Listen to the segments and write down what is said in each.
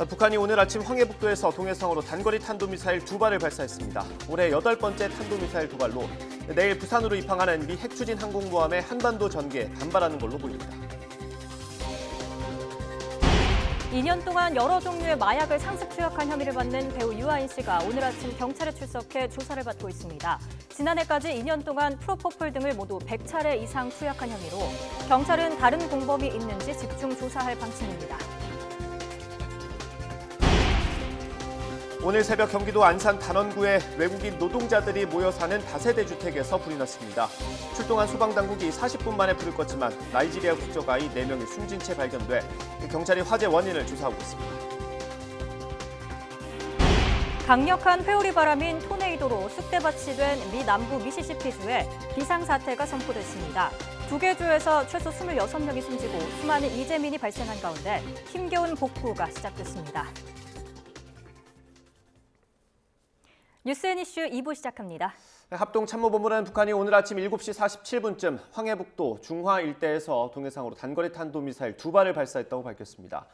북한이 오늘 아침 황해북도에서 동해상으로 단거리 탄도미사일 2발을 발사했습니다. 올해 8번째 탄도미사일 2발로 내일 부산으로 입항하는 미 핵추진 항공모함의 한반도 전개에 반발하는 걸로 보입니다. 2년 동안 여러 종류의 마약을 상습 투약한 혐의를 받는 배우 유아인 씨가 오늘 아침 경찰에 출석해 조사를 받고 있습니다. 지난해까지 2년 동안 프로포폴 등을 모두 100차례 이상 투약한 혐의로 경찰은 다른 공범이 있는지 집중 조사할 방침입니다. 오늘 새벽 경기도 안산 단원구에 외국인 노동자들이 모여 사는 다세대 주택에서 불이 났습니다. 출동한 소방당국이 40분 만에 불을 껐지만 나이지리아 국적 아이 4명이 숨진 채 발견돼 경찰이 화재 원인을 조사하고 있습니다. 강력한 회오리 바람인 토네이도로 쑥대밭이 된 미 남부 미시시피주에 비상사태가 선포됐습니다. 2개 주에서 최소 26명이 숨지고 수많은 이재민이 발생한 가운데 힘겨운 복구가 시작됐습니다. 뉴스앤 이슈 2부 시작합니다. 합동참모본부는 북한이 오늘 아침 7시 47분쯤 황해북도 중화 일대에서 동해상으로 단거리 탄도미사일 2발을 발사했다고 밝혔습니다.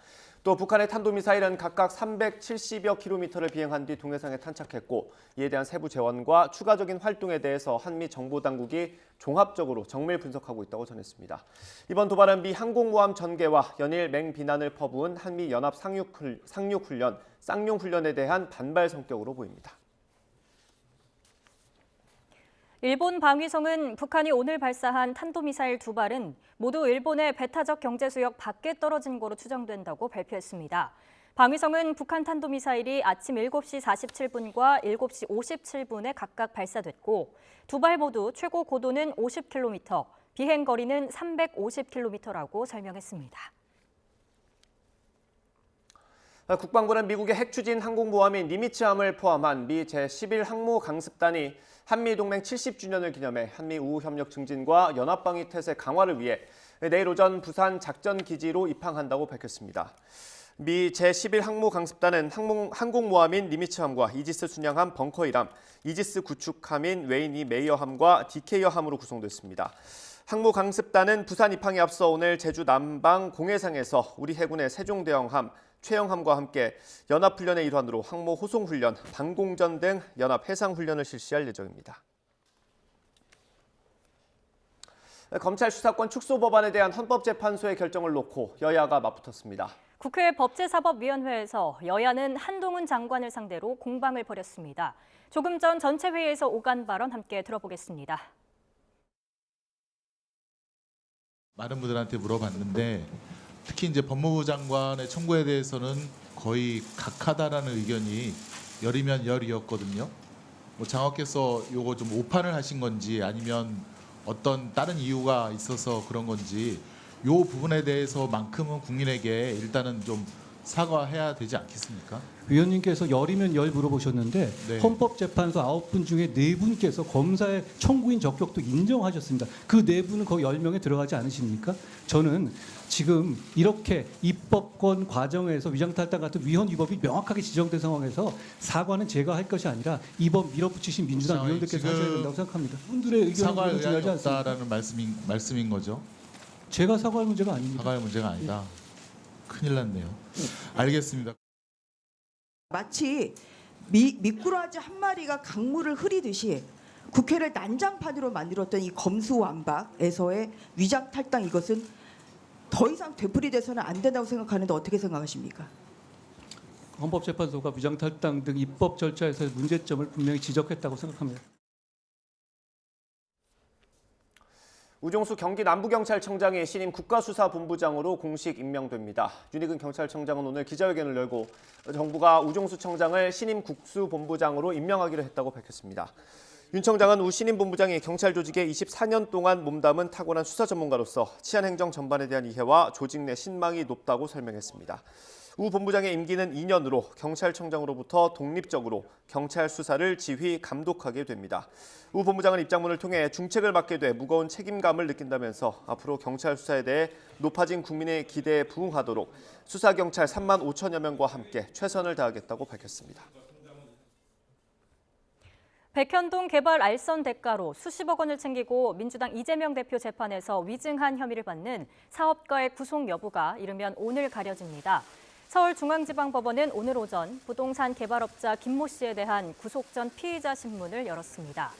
또 북한의 탄도미사일은 각각 370여 킬로미터를 비행한 뒤 동해상에 탄착했고 이에 대한 세부 재원과 추가적인 활동에 대해서 한미 정보당국이 종합적으로 정밀 분석하고 있다고 전했습니다. 이번 도발은 미 항공모함 전개와 연일 맹비난을 퍼부은 한미 연합 상륙훈련, 쌍용훈련에 대한 반발 성격으로 보입니다. 일본 방위성은 북한이 오늘 발사한 탄도미사일 2발은 모두 일본의 배타적 경제수역 밖에 떨어진 거로 추정된다고 발표했습니다. 방위성은 북한 탄도미사일이 아침 7시 47분과 7시 57분에 각각 발사됐고 2발 모두 최고 고도는 50km, 비행거리는 350km라고 설명했습니다. 국방부는 미국의 핵추진 항공모함인 니미츠함을 포함한 미 제11항모 강습단이 한미동맹 70주년을 기념해 한미 우호협력 증진과 연합방위 태세 강화를 위해 내일 오전 부산 작전기지로 입항한다고 밝혔습니다. 미 제11항모 강습단은 항공모함인 니미츠함과 이지스 순양함 벙커1함, 이지스 구축함인 웨이니 메이어함과 디케이어함으로 구성됐습니다. 항모 강습단은 부산 입항에 앞서 오늘 제주 남방 공해상에서 우리 해군의 세종대왕함, 최영함과 함께 연합훈련의 일환으로 항모 호송훈련, 방공전 등 연합 해상훈련을 실시할 예정입니다. 검찰 수사권 축소 법안에 대한 헌법재판소의 결정을 놓고 여야가 맞붙었습니다. 국회 법제사법위원회에서 여야는 한동훈 장관을 상대로 공방을 벌였습니다. 조금 전 전체 회의에서 오간 발언 함께 들어보겠습니다. 많은 분들한테 물어봤는데 특히 이제 법무부 장관의 청구에 대해서는 거의 각하다라는 의견이 열이면 열이었거든요. 뭐 장관께서 요거 좀 오판을 하신 건지 아니면 어떤 다른 이유가 있어서 그런 건지 요 부분에 대해서만큼은 국민에게 일단은 좀 사과해야 되지 않겠습니까? 위원님께서 열이면 열 물어보셨는데 네. 헌법재판소 9분 중에 4분께서 검사의 청구인 적격도 인정하셨습니다. 그 4분은 거의 10명에 들어가지 않으십니까? 저는 지금 이렇게 입법권 과정에서 위장탈당 같은 위헌 위법이 명확하게 지정된 상황에서 사과는 제가 할 것이 아니라 이번 밀어붙이신 민주당 의원들께서 하셔야 된다고 생각합니다. 분들의 의견은 사과할 의향이 중요하지 않습니다. 없다라는 말씀인 거죠? 제가 사과할 문제가 아닙니다. 사과할 문제가 아니다. 큰일 났네요. 알겠습니다. 마치 미꾸라지 한 마리가 강물을 흐리듯이 국회를 난장판으로 만들었던 이 검수완박에서의 위장탈당, 이것은 더 이상 되풀이돼서는 안 된다고 생각하는데 어떻게 생각하십니까? 헌법재판소가 위장탈당 등 입법 절차에서의 문제점을 분명히 지적했다고 생각합니다. 우종수 경기 남부경찰청장이 신임 국가수사본부장으로 공식 임명됩니다. 윤익은 경찰청장은 오늘 기자회견을 열고 정부가 우종수 청장을 신임 국수본부장으로 임명하기로 했다고 밝혔습니다. 윤 청장은 우 신임 본부장이 경찰 조직에 24년 동안 몸담은 타고난 수사 전문가로서 치안행정 전반에 대한 이해와 조직 내 신망이 높다고 설명했습니다. 우 본부장의 임기는 2년으로 경찰청장으로부터 독립적으로 경찰 수사를 지휘 감독하게 됩니다. 우 본부장은 입장문을 통해 중책을 맡게 돼 무거운 책임감을 느낀다면서 앞으로 경찰 수사에 대해 높아진 국민의 기대에 부응하도록 수사경찰 3만 5천여 명과 함께 최선을 다하겠다고 밝혔습니다. 백현동 개발 알선 대가로 수십억 원을 챙기고 민주당 이재명 대표 재판에서 위증한 혐의를 받는 사업가의 구속 여부가 이르면 오늘 가려집니다. 서울중앙지방법원은 오늘 오전 부동산 개발업자 김모 씨에 대한 구속 전 피의자 신문을 열었습니다.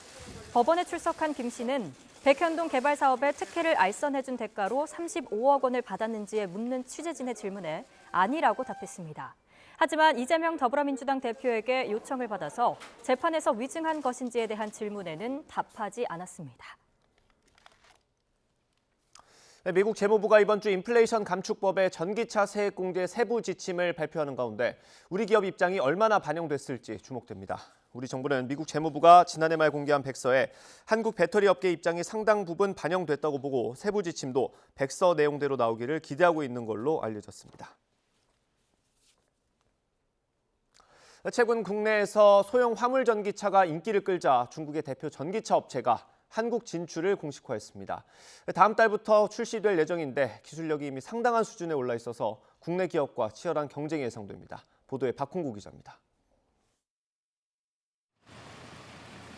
법원에 출석한 김 씨는 백현동 개발 사업의 특혜를 알선해준 대가로 35억 원을 받았는지에 묻는 취재진의 질문에 아니라고 답했습니다. 하지만 이재명 더불어민주당 대표에게 요청을 받아서 재판에서 위증한 것인지에 대한 질문에는 답하지 않았습니다. 미국 재무부가 이번 주 인플레이션 감축법의 전기차 세액 공제 세부 지침을 발표하는 가운데 우리 기업 입장이 얼마나 반영됐을지 주목됩니다. 우리 정부는 미국 재무부가 지난해 말 공개한 백서에 한국 배터리 업계 입장이 상당 부분 반영됐다고 보고 세부 지침도 백서 내용대로 나오기를 기대하고 있는 걸로 알려졌습니다. 최근 국내에서 소형 화물 전기차가 인기를 끌자 중국의 대표 전기차 업체가 한국 진출을 공식화했습니다. 다음 달부터 출시될 예정인데 기술력이 이미 상당한 수준에 올라 있어서 국내 기업과 치열한 경쟁이 예상됩니다. 보도에 박홍구 기자입니다.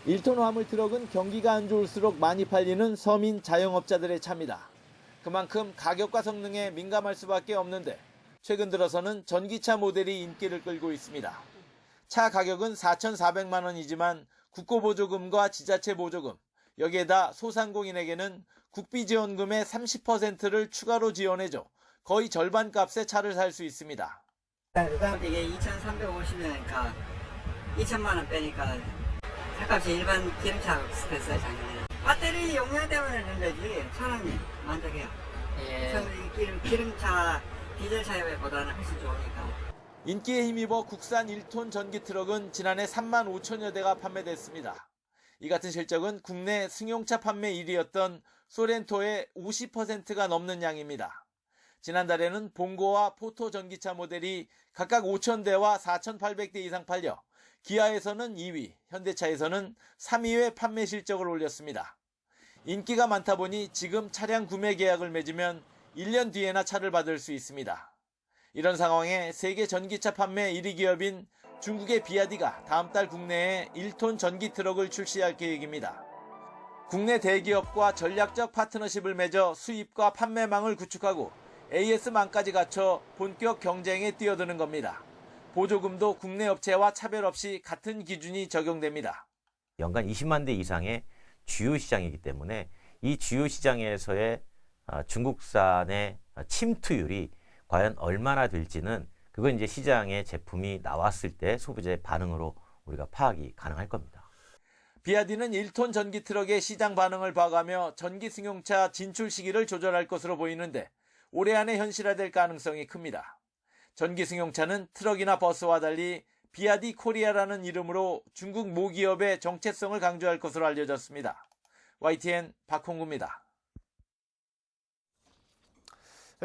1톤 화물 트럭은 경기가 안 좋을수록 많이 팔리는 서민 자영업자들의 차입니다. 그만큼 가격과 성능에 민감할 수밖에 없는데 최근 들어서는 전기차 모델이 인기를 끌고 있습니다. 차 가격은 4,400만 원이지만 국고보조금과 지자체 보조금, 여기에다 소상공인에게는 국비지원금의 30%를 추가로 지원해줘 거의 절반 값에 차를 살 수 있습니다. 이게 2,350원이니까 2천만 원 빼니까 차값이 일반 기름차 비슷했어요, 작년에. 배터리 용량 때문에 그런 거지 차는 만족해요. 기름차, 디젤차보다는 훨씬 좋으니까. 인기에 힘입어 국산 1톤 전기 트럭은 지난해 3만 5천여 대가 판매됐습니다. 이 같은 실적은 국내 승용차 판매 1위였던 소렌토의 50%가 넘는 양입니다. 지난달에는 봉고와 포토 전기차 모델이 각각 5,000대와 4,800대 이상 팔려 기아에서는 2위, 현대차에서는 3위의 판매 실적을 올렸습니다. 인기가 많다 보니 지금 차량 구매 계약을 맺으면 1년 뒤에나 차를 받을 수 있습니다. 이런 상황에 세계 전기차 판매 1위 기업인 중국의 비아디가 다음 달 국내에 1톤 전기 트럭을 출시할 계획입니다. 국내 대기업과 전략적 파트너십을 맺어 수입과 판매망을 구축하고 AS망까지 갖춰 본격 경쟁에 뛰어드는 겁니다. 보조금도 국내 업체와 차별 없이 같은 기준이 적용됩니다. 연간 20만 대 이상의 주요 시장이기 때문에 이 주요 시장에서의 중국산의 침투율이 과연 얼마나 될지는 그건 이제 시장에 제품이 나왔을 때 소비자의 반응으로 우리가 파악이 가능할 겁니다. 비아디는 1톤 전기 트럭의 시장 반응을 봐가며 전기 승용차 진출 시기를 조절할 것으로 보이는데 올해 안에 현실화될 가능성이 큽니다. 전기 승용차는 트럭이나 버스와 달리 비아디 코리아라는 이름으로 중국 모기업의 정체성을 강조할 것으로 알려졌습니다. YTN 박홍구입니다.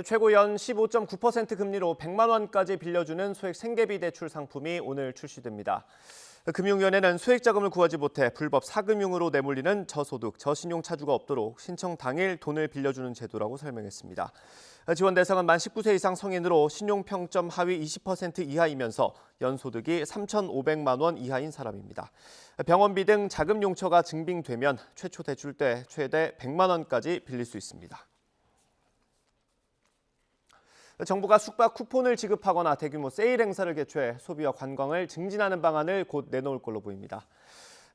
최고 연 15.9% 금리로 100만 원까지 빌려주는 소액 생계비 대출 상품이 오늘 출시됩니다. 금융위원회는 소액 자금을 구하지 못해 불법 사금융으로 내몰리는 저소득, 저신용 차주가 없도록 신청 당일 돈을 빌려주는 제도라고 설명했습니다. 지원 대상은 만 19세 이상 성인으로 신용평점 하위 20% 이하이면서 연소득이 3,500만 원 이하인 사람입니다. 병원비 등 자금 용처가 증빙되면 최초 대출 때 최대 100만 원까지 빌릴 수 있습니다. 정부가 숙박 쿠폰을 지급하거나 대규모 세일 행사를 개최해 소비와 관광을 증진하는 방안을 곧 내놓을 걸로 보입니다.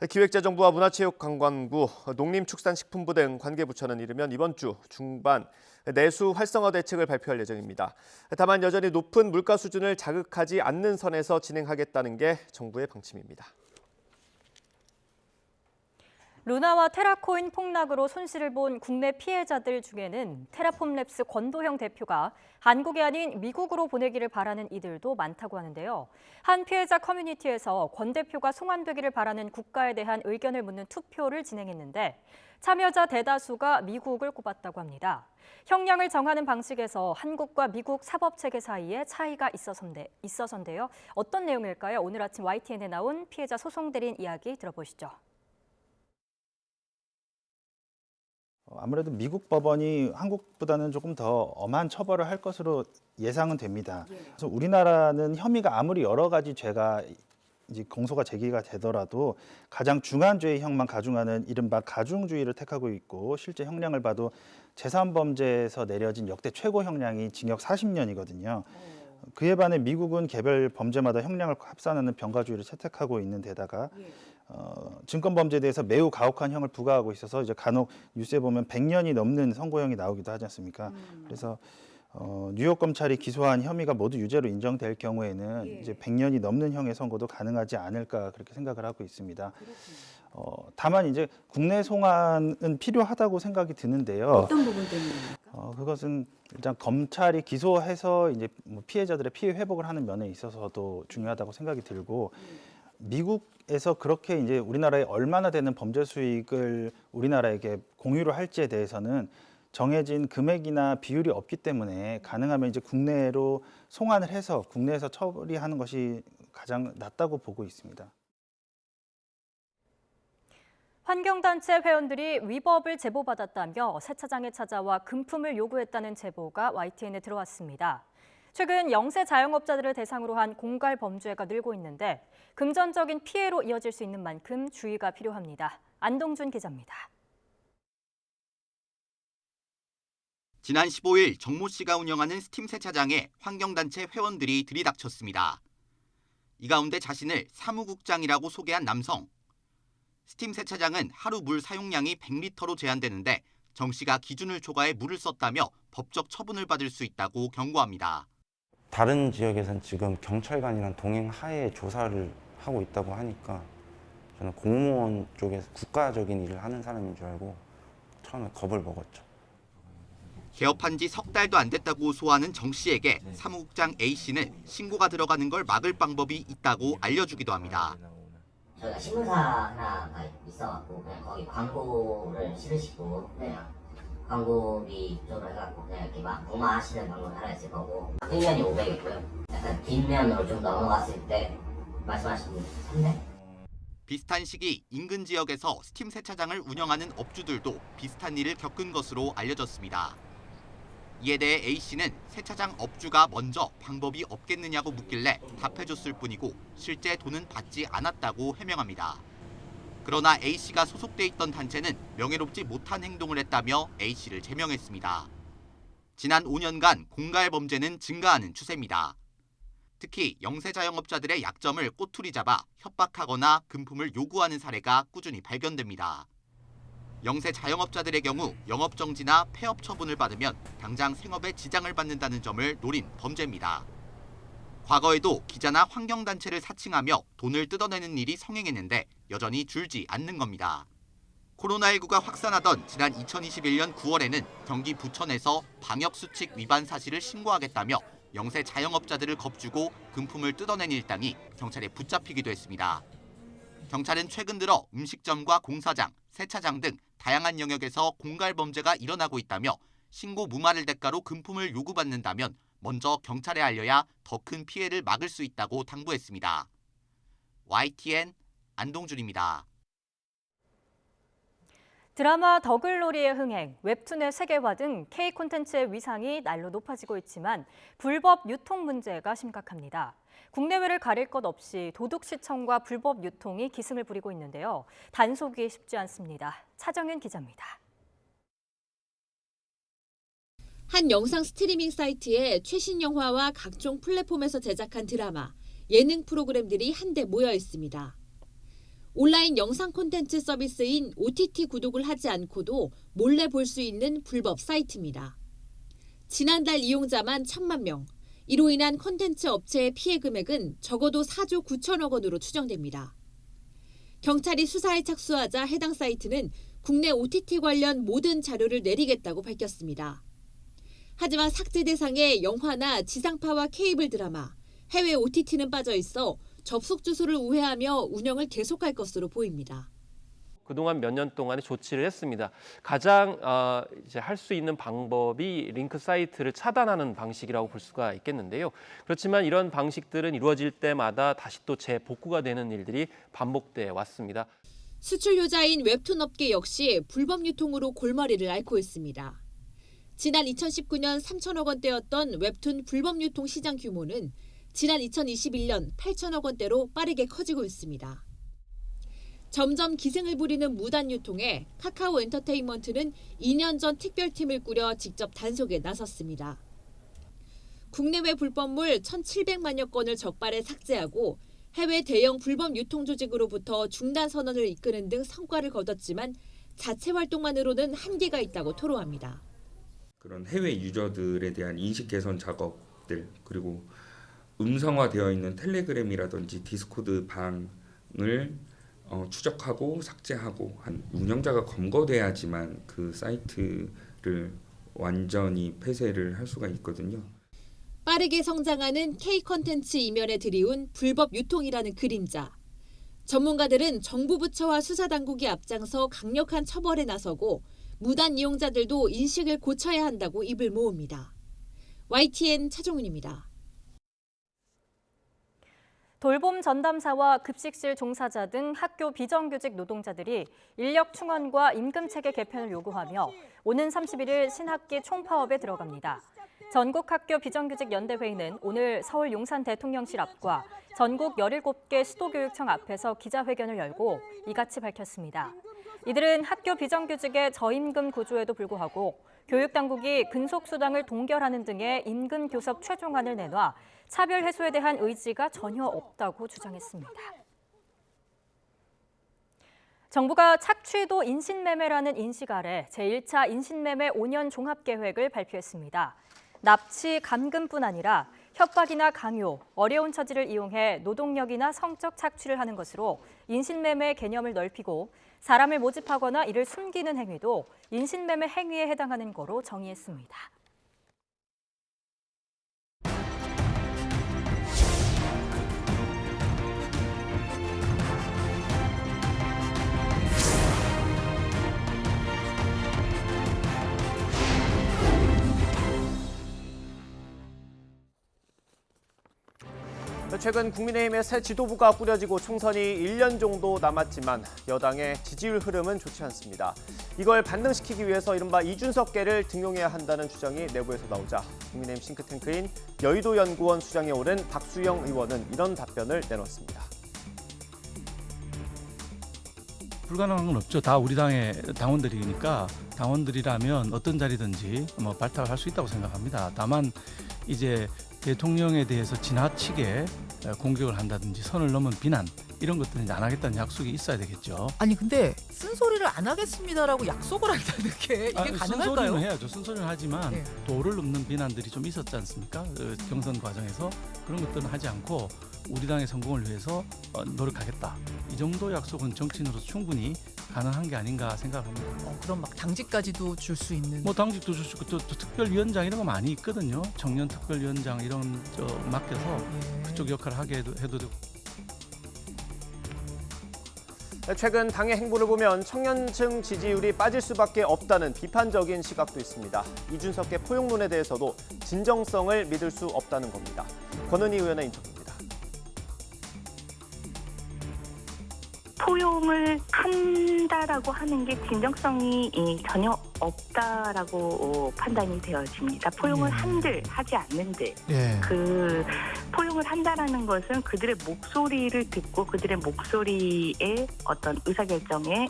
기획재정부와 문화체육관광부, 농림축산식품부 등 관계부처는 이르면 이번 주 중반 내수 활성화 대책을 발표할 예정입니다. 다만 여전히 높은 물가 수준을 자극하지 않는 선에서 진행하겠다는 게 정부의 방침입니다. 루나와 테라코인 폭락으로 손실을 본 국내 피해자들 중에는 테라폼랩스 권도형 대표가 한국이 아닌 미국으로 보내기를 바라는 이들도 많다고 하는데요. 한 피해자 커뮤니티에서 권 대표가 송환되기를 바라는 국가에 대한 의견을 묻는 투표를 진행했는데 참여자 대다수가 미국을 꼽았다고 합니다. 형량을 정하는 방식에서 한국과 미국 사법체계 사이에 차이가 있어서인데요. 어떤 내용일까요? 오늘 아침 YTN에 나온 피해자 소송 대리인 이야기 들어보시죠. 아무래도 미국 법원이 한국보다는 조금 더 엄한 처벌을 할 것으로 예상은 됩니다. 그래서 우리나라는 혐의가 아무리 여러 가지 죄가 이제 공소가 제기가 되더라도 가장 중한 죄형만 가중하는 이른바 가중주의를 택하고 있고 실제 형량을 봐도 제3범죄에서 내려진 역대 최고 형량이 징역 40년이거든요. 그에 반해 미국은 개별 범죄마다 형량을 합산하는 병가주의를 채택하고 있는 데다가 증권 범죄에 대해서 매우 가혹한 형을 부과하고 있어서 이제 간혹 뉴스에 보면 100년이 넘는 선고형이 나오기도 하지 않습니까? 그래서 뉴욕 검찰이 기소한 혐의가 모두 유죄로 인정될 경우에는 이제 100년이 넘는 형의 선고도 가능하지 않을까 그렇게 생각을 하고 있습니다. 다만 이제 국내 송환은 필요하다고 생각이 드는데요. 어떤 부분 때문입니까? 그것은 일단 검찰이 기소해서 이제 뭐 피해자들의 피해 회복을 하는 면에 있어서도 중요하다고 생각이 들고 미국에서 그렇게 이제 우리나라에 얼마나 되는 범죄 수익을 우리나라에게 공유를 할지에 대해서는 정해진 금액이나 비율이 없기 때문에 가능하면 이제 국내로 송환을 해서 국내에서 처리하는 것이 가장 낫다고 보고 있습니다. 환경단체 회원들이 위법을 제보받았다며 세차장에 찾아와 금품을 요구했다는 제보가 YTN에 들어왔습니다. 최근 영세 자영업자들을 대상으로 한 공갈 범죄가 늘고 있는데 금전적인 피해로 이어질 수 있는 만큼 주의가 필요합니다. 안동준 기자입니다. 지난 15일 정모 씨가 운영하는 스팀 세차장에 환경단체 회원들이 들이닥쳤습니다. 이 가운데 자신을 사무국장이라고 소개한 남성. 스팀 세차장은 하루 물 사용량이 100리터로 제한되는데 정 씨가 기준을 초과해 물을 썼다며 법적 처분을 받을 수 있다고 경고합니다. 다른 지역에선 지금 경찰관이랑 동행 하에 조사를 하고 있다고 하니까 저는 공무원 쪽에서 국가적인 일을 하는 사람인 줄 알고 처음에 겁을 먹었죠. 개업한 지 석 달도 안 됐다고 소화하는 정 씨에게 사무국장 A 씨는 신고가 들어가는 걸 막을 방법이 있다고 알려주기도 합니다. 저희가 신문사 하나가 있어갖고 그냥 거기 광고를 실으시고 그냥 광고비 쪽으로 해갖고 그냥 이렇게 막 무마하시는 방법이 하나 있을 거고 1년이 500이고요. 약간 뒷면으로 좀 넘어갔을 때 말씀하신 300? 비슷한 시기 인근 지역에서 스팀 세차장을 운영하는 업주들도 비슷한 일을 겪은 것으로 알려졌습니다. 이에 대해 A씨는 세차장 업주가 먼저 방법이 없겠느냐고 묻길래 답해줬을 뿐이고 실제 돈은 받지 않았다고 해명합니다. 그러나 A씨가 소속돼 있던 단체는 명예롭지 못한 행동을 했다며 A씨를 제명했습니다. 지난 5년간 공갈 범죄는 증가하는 추세입니다. 특히 영세 자영업자들의 약점을 꼬투리 잡아 협박하거나 금품을 요구하는 사례가 꾸준히 발견됩니다. 영세 자영업자들의 경우 영업정지나 폐업 처분을 받으면 당장 생업에 지장을 받는다는 점을 노린 범죄입니다. 과거에도 기자나 환경단체를 사칭하며 돈을 뜯어내는 일이 성행했는데 여전히 줄지 않는 겁니다. 코로나19가 확산하던 지난 2021년 9월에는 경기 부천에서 방역수칙 위반 사실을 신고하겠다며 영세 자영업자들을 겁주고 금품을 뜯어낸 일당이 경찰에 붙잡히기도 했습니다. 경찰은 최근 들어 음식점과 공사장, 세차장 등 다양한 영역에서 공갈 범죄가 일어나고 있다며 신고 무마를 대가로 금품을 요구받는다면 먼저 경찰에 알려야 더 큰 피해를 막을 수 있다고 당부했습니다. YTN 안동준입니다. 드라마 더글로리의 흥행, 웹툰의 세계화 등 K 콘텐츠의 위상이 날로 높아지고 있지만 불법 유통 문제가 심각합니다. 국내외를 가릴 것 없이 도둑 시청과 불법 유통이 기승을 부리고 있는데요. 단속이 쉽지 않습니다. 차정윤 기자입니다. 한 영상 스트리밍 사이트에 최신 영화와 각종 플랫폼에서 제작한 드라마, 예능 프로그램들이 한데 모여 있습니다. 온라인 영상 콘텐츠 서비스인 OTT 구독을 하지 않고도 몰래 볼 수 있는 불법 사이트입니다. 지난달 이용자만 1,000만 명, 이로 인한 콘텐츠 업체의 피해 금액은 적어도 4조 9천억 원으로 추정됩니다. 경찰이 수사에 착수하자 해당 사이트는 국내 OTT 관련 모든 자료를 내리겠다고 밝혔습니다. 하지만 삭제 대상에 영화나 지상파와 케이블 드라마, 해외 OTT는 빠져 있어 접속 주소를 우회하며 운영을 계속할 것으로 보입니다. 그동안 몇 년 동안에 조치를 했습니다. 가장 이제 할 수 있는 방법이 링크 사이트를 차단하는 방식이라고 볼 수가 있겠는데요. 그렇지만 이런 방식들은 이루어질 때마다 다시 또 재복구가 되는 일들이 반복돼 왔습니다. 수출 효자인 웹툰 업계 역시 불법 유통으로 골머리를 앓고 있습니다. 지난 2019년 3천억 원대였던 웹툰 불법 유통 시장 규모는 지난 2021년 8천억 원대로 빠르게 커지고 있습니다. 점점 기승을 부리는 무단 유통에 카카오 엔터테인먼트는 2년 전 특별팀을 꾸려 직접 단속에 나섰습니다. 국내외 불법물 1,700만여 건을 적발해 삭제하고 해외 대형 불법 유통 조직으로부터 중단 선언을 이끄는 등 성과를 거뒀지만 자체 활동만으로는 한계가 있다고 토로합니다. 그런 해외 유저들에 대한 인식 개선 작업들, 그리고 음성화되어 있는 텔레그램이라든지 디스코드 방을 추적하고 삭제하고 한 운영자가 검거돼야지만 그 사이트를 완전히 폐쇄를 할 수가 있거든요. 빠르게 성장하는 K-콘텐츠 이면에 들이운 불법 유통이라는 그림자. 전문가들은 정부 부처와 수사당국이 앞장서 강력한 처벌에 나서고 무단 이용자들도 인식을 고쳐야 한다고 입을 모읍니다. YTN 차종훈입니다. 돌봄 전담사와 급식실 종사자 등 학교 비정규직 노동자들이 인력 충원과 임금체계 개편을 요구하며 오는 31일 신학기 총파업에 들어갑니다. 전국학교 비정규직 연대회의는 오늘 서울 용산 대통령실 앞과 전국 17개 시도교육청 앞에서 기자회견을 열고 이같이 밝혔습니다. 이들은 학교 비정규직의 저임금 구조에도 불구하고 교육당국이 근속수당을 동결하는 등의 임금 교섭 최종안을 내놔 차별 해소에 대한 의지가 전혀 없다고 주장했습니다. 정부가 착취도 인신매매라는 인식 아래 제1차 인신매매 5년 종합계획을 발표했습니다. 납치, 감금뿐 아니라 협박이나 강요, 어려운 처지를 이용해 노동력이나 성적 착취를 하는 것으로 인신매매 개념을 넓히고 사람을 모집하거나 이를 숨기는 행위도 인신매매 행위에 해당하는 거로 정의했습니다. 최근 국민의힘의 새 지도부가 꾸려지고 총선이 1년 정도 남았지만 여당의 지지율 흐름은 좋지 않습니다. 이걸 반등시키기 위해서 이른바 이준석계를 등용해야 한다는 주장이 내부에서 나오자 국민의힘 싱크탱크인 여의도연구원 수장에 오른 박수영 의원은 이런 답변을 내놓았습니다. 불가능한 건 없죠. 다 우리 당의 당원들이니까 당원들이라면 어떤 자리든지 발탁을 할 수 있다고 생각합니다. 다만 이제 대통령에 대해서 지나치게 공격을 한다든지 선을 넘은 비난 이런 것들은 안 하겠다는 약속이 있어야 되겠죠. 아니 근데 쓴소리를 안 하겠습니다라고 약속을 한다는 게 이게 가능할까요? 쓴소리는 해야죠. 쓴소리는 하지만 네. 도를 넘는 비난들이 좀 있었지 않습니까? 경선 과정에서 그런 것들은 하지 않고 우리 당의 성공을 위해서 노력하겠다. 이 정도 약속은 정치인으로서 충분히 가능한 게 아닌가 생각합니다. 그럼 막 당직까지도 줄 수 있는? 당직도 줄 수 있고 또 특별위원장 이런 거 많이 있거든요. 청년 특별위원장 이런 맡겨서 그쪽 역할을 하게 해도 되고. 최근 당의 행보를 보면 청년층 지지율이 빠질 수밖에 없다는 비판적인 시각도 있습니다. 이준석계 포용론에 대해서도 진정성을 믿을 수 없다는 겁니다. 권은희 의원의 인터뷰입니다. 포용을 한다라고 하는 게 진정성이 전혀 없다라고 판단이 되어집니다. 포용을 한들 하지 않는들 그 포용을 한다라는 것은 그들의 목소리를 듣고 그들의 목소리에 어떤 의사결정에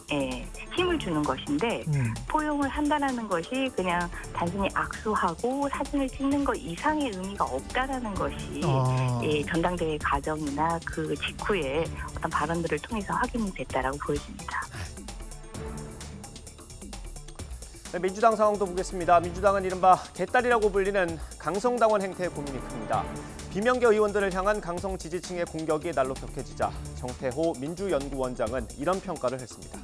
힘을 주는 것인데 포용을 한다라는 것이 그냥 단순히 악수하고 사진을 찍는 것 이상의 의미가 없다라는 것이 전당대회 과정이나 그 직후에 어떤 발언들을 통해서 확인이 됐다라고 보여집니다. 민주당 상황도 보겠습니다. 민주당은 이른바 개딸이라고 불리는 강성당원 행태에 고민이 큽니다. 비명계 의원들을 향한 강성 지지층의 공격이 날로 격해지자 정태호 민주연구원장은 이런 평가를 했습니다.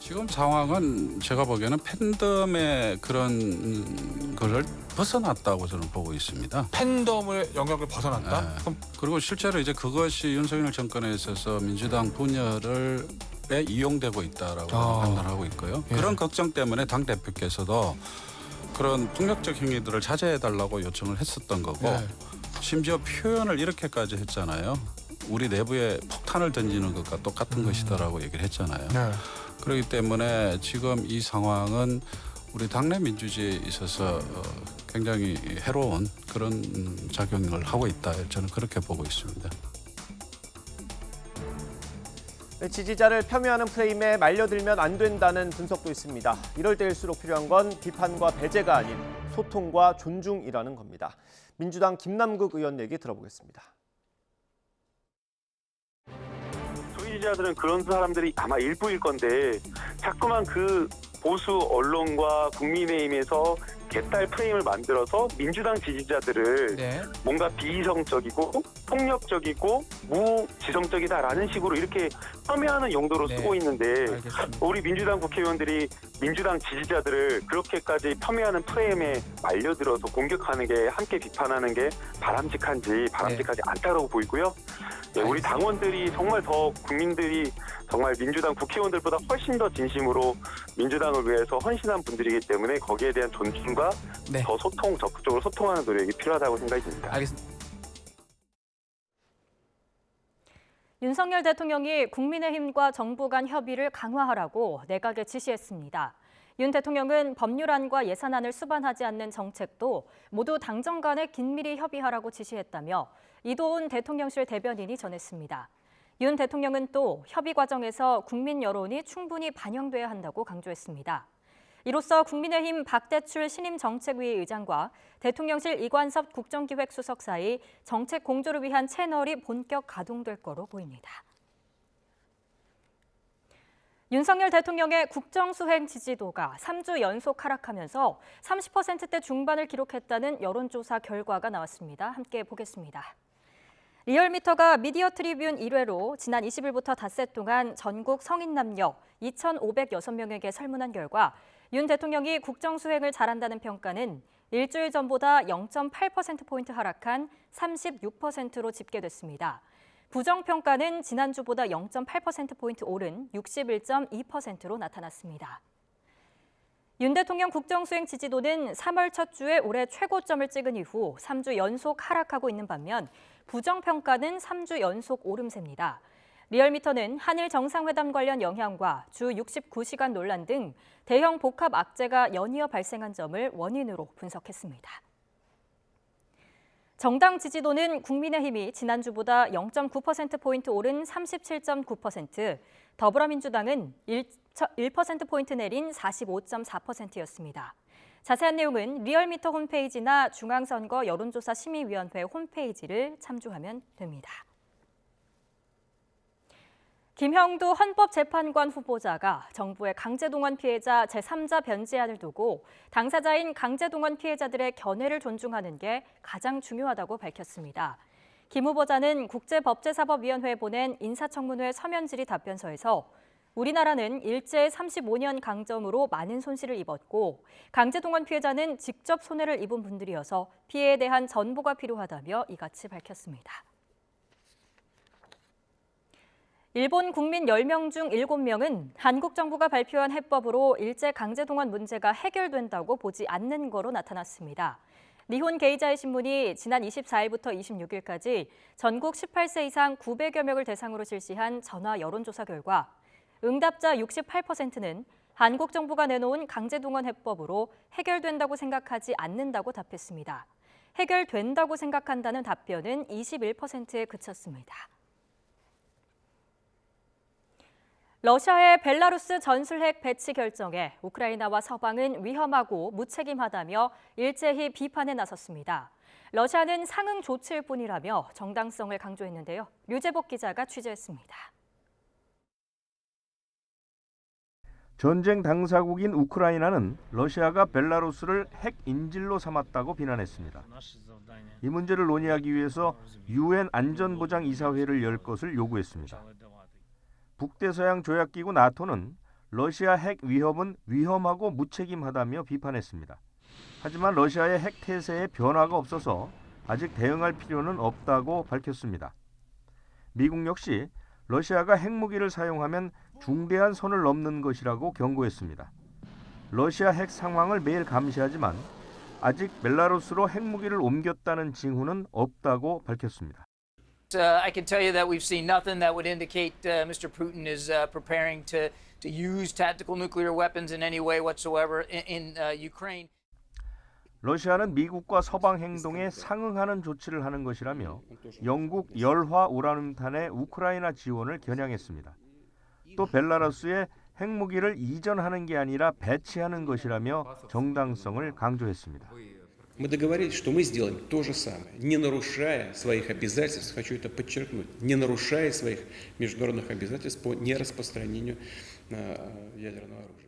지금 상황은 제가 보기에는 팬덤의 그런 거를 벗어났다고 저는 보고 있습니다. 팬덤의 영역을 벗어났다? 네. 그리고 실제로 이제 그것이 윤석열 정권에 있어서 민주당 분열을 이용되고 있다라고 판단하고 있고요. 그런 걱정 때문에 당 대표께서도 그런 폭력적 행위들을 자제해달라고 요청을 했었던 거고 심지어 표현을 이렇게까지 했잖아요. 우리 내부에 폭탄을 던지는 것과 똑같은 것이다라고 얘기를 했잖아요. 그렇기 때문에 지금 이 상황은 우리 당내 민주주의에 있어서 굉장히 해로운 그런 작용을 하고 있다. 저는 그렇게 보고 있습니다. 지지자를 폄훼하는 프레임에 말려들면 안 된다는 분석도 있습니다. 이럴 때일수록 필요한 건 비판과 배제가 아닌 소통과 존중이라는 겁니다. 민주당 김남국 의원 얘기 들어보겠습니다. 소유주자들은 그런 사람들이 아마 일부일 건데 자꾸만 그 보수 언론과 국민의힘에서 개딸 프레임을 만들어서 민주당 지지자들을 뭔가 비이성적이고 폭력적이고 무지성적이다라는 식으로 이렇게 폄훼하는 용도로 쓰고 있는데 우리 민주당 국회의원들이 민주당 지지자들을 그렇게까지 폄훼하는 프레임에 말려들어서 공격하는 게 함께 비판하는 게 바람직하지 않다고 보이고요. 우리 당원들이 정말 더 국민들이 정말 민주당 국회의원들보다 훨씬 더 진심으로 민주당을 위해서 헌신한 분들이기 때문에 거기에 대한 존중과 더 적극적으로 소통하는 노력이 필요하다고 생각이 듭니다. 알겠습니다. 윤석열 대통령이 국민의힘과 정부 간 협의를 강화하라고 내각에 지시했습니다. 윤 대통령은 법률안과 예산안을 수반하지 않는 정책도 모두 당정 간에 긴밀히 협의하라고 지시했다며 이도훈 대통령실 대변인이 전했습니다. 윤 대통령은 또 협의 과정에서 국민 여론이 충분히 반영돼야 한다고 강조했습니다. 이로써 국민의힘 박대출 신임정책위 의장과 대통령실 이관섭 국정기획수석 사이 정책 공조를 위한 채널이 본격 가동될 거로 보입니다. 윤석열 대통령의 국정수행 지지도가 3주 연속 하락하면서 30%대 중반을 기록했다는 여론조사 결과가 나왔습니다. 함께 보겠습니다. 리얼미터가 미디어 트리뷴 1회로 지난 20일부터 닷새 동안 전국 성인 남녀 2,506명에게 설문한 결과 윤 대통령이 국정수행을 잘한다는 평가는 일주일 전보다 0.8%포인트 하락한 36%로 집계됐습니다. 부정평가는 지난주보다 0.8%포인트 오른 61.2%로 나타났습니다. 윤 대통령 국정수행 지지도는 3월 첫 주에 올해 최고점을 찍은 이후 3주 연속 하락하고 있는 반면 부정평가는 3주 연속 오름세입니다. 리얼미터는 한일 정상회담 관련 영향과 주 69시간 논란 등 대형 복합 악재가 연이어 발생한 점을 원인으로 분석했습니다. 정당 지지도는 국민의힘이 지난주보다 0.9%포인트 오른 37.9%, 더불어민주당은 1%포인트 내린 45.4%였습니다. 자세한 내용은 리얼미터 홈페이지나 중앙선거 여론조사 심의위원회 홈페이지를 참조하면 됩니다. 김형두 헌법재판관 후보자가 정부의 강제동원 피해자 제3자 변제안을 두고 당사자인 강제동원 피해자들의 견해를 존중하는 게 가장 중요하다고 밝혔습니다. 김 후보자는 국제법제사법위원회에 보낸 인사청문회 서면 질의 답변서에서 우리나라는 일제 35년 강점으로 많은 손실을 입었고 강제동원 피해자는 직접 손해를 입은 분들이어서 피해에 대한 전보가 필요하다며 이같이 밝혔습니다. 일본 국민 10명 중 7명은 한국 정부가 발표한 해법으로 일제 강제동원 문제가 해결된다고 보지 않는 거로 나타났습니다. 니혼 게이자이 신문이 지난 24일부터 26일까지 전국 18세 이상 900여 명을 대상으로 실시한 전화 여론조사 결과 응답자 68%는 한국 정부가 내놓은 강제동원 해법으로 해결된다고 생각하지 않는다고 답했습니다. 해결된다고 생각한다는 답변은 21%에 그쳤습니다. 러시아의 벨라루스 전술핵 배치 결정에 우크라이나와 서방은 위험하고 무책임하다며 일제히 비판에 나섰습니다. 러시아는 상응 조치일 뿐이라며 정당성을 강조했는데요. 류재복 기자가 취재했습니다. 전쟁 당사국인 우크라이나는 러시아가 벨라루스를 핵 인질로 삼았다고 비난했습니다. 이 문제를 논의하기 위해서 UN 안전보장이사회를 열 것을 요구했습니다. 북대서양 조약기구 나토는 러시아 핵 위협은 위험하고 무책임하다며 비판했습니다. 하지만 러시아의 핵 태세에 변화가 없어서 아직 대응할 필요는 없다고 밝혔습니다. 미국 역시 러시아가 핵무기를 사용하면 중대한 선을 넘는 것이라고 경고했습니다. 러시아 핵 상황을 매일 감시하지만 아직 벨라루스로 핵무기를 옮겼다는 징후는 없다고 밝혔습니다. I can tell you that we've seen nothing that would indicate Mr. Putin is preparing to use tactical nuclear weapons in any way whatsoever in Ukraine. 러시아는 미국과 서방 행동에 상응하는 조치를 하는 것이라며 영국 열화 우라늄탄의 우크라이나 지원을 겨냥했습니다. 또 벨라루스에 핵무기를 이전하는 게 아니라 배치하는 것이라며 정당성을 강조했습니다. Мы договорились, что мы сделаем то же самое, не нарушая своих обязательств, хочу это подчеркнуть, не нарушая своих международных обязательств по нераспространению ядерного оружия.